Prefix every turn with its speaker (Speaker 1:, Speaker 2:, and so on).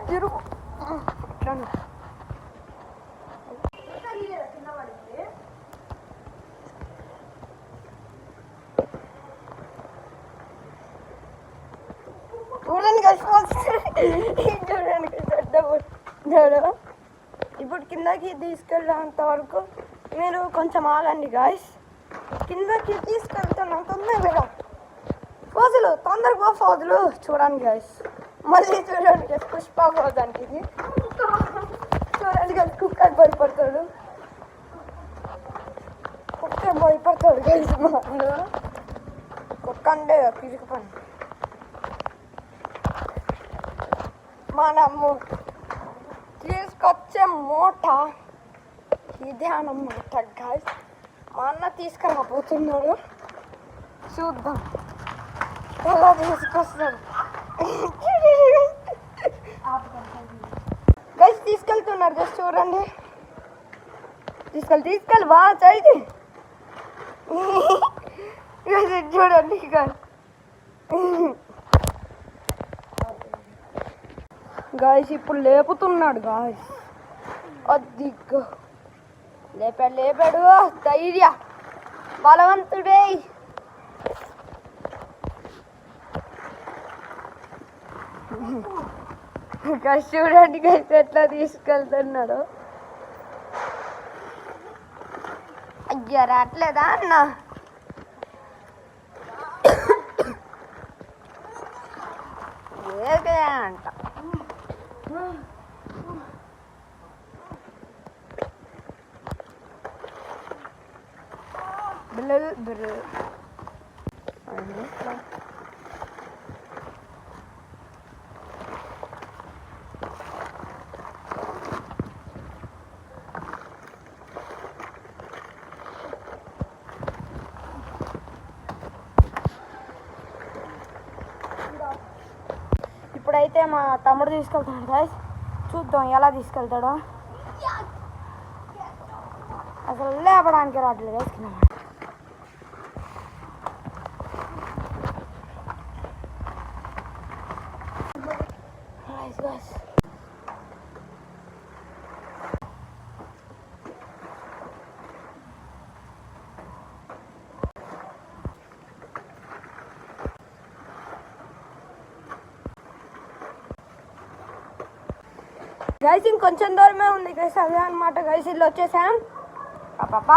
Speaker 1: తిరుగు చూడండి చూడండి ఇప్పుడు కిందకి తీసుకెళ్ళేంత వరకు మీరు కొంచెం ఆగండి గాయస్. కిందకి తీసుకెళ్తున్నాం తొందరగా ఫోజులు తొందరగా ఫోజులు చూడండి గాయస్. మళ్ళీ చూడండి గైస్ పుష్ప పోదానికి ఇది చూడండి గైస్. కుక్కర్ భయపడతాడు గైస్. కుక్క అంటే పిరికి పని. మనము తీసుకొచ్చే మూట ఇదే అన్నమాట గైస్. మా అన్న తీసుకురాబోతున్నాడు, చూద్దాం ఎలా తీసుకొస్తాడు. గైస్ తీసుకెళ్తున్నారు గైస్ చూడండి. తీసుకెళ్ళి బాగా చైతే చూడండి గాయస్. ఇప్పుడు లేపుతున్నాడు గాయస్. అది లేపాడు ధైర్య బలవంతుడే. గైస్ చూడండి గైస్ ఎట్లా తీసుకెళ్తున్నాడు. అయ్యా రావట్లేదా అన్న? ఏదే అంట. ఇప్పుడైతే మా తమ్ముడు తీసుకెళ్తాడు గాయస్. చూద్దాం ఎలా తీసుకెళ్తాడో. అసలు లేపడానికి రావట్లేదు గాయస్. గైస్ ఇంకొంచెం దూరమే ఉంది గైస్. అదే అనమాట గైస్. ఇల్లు వచ్చేసాం. పాపా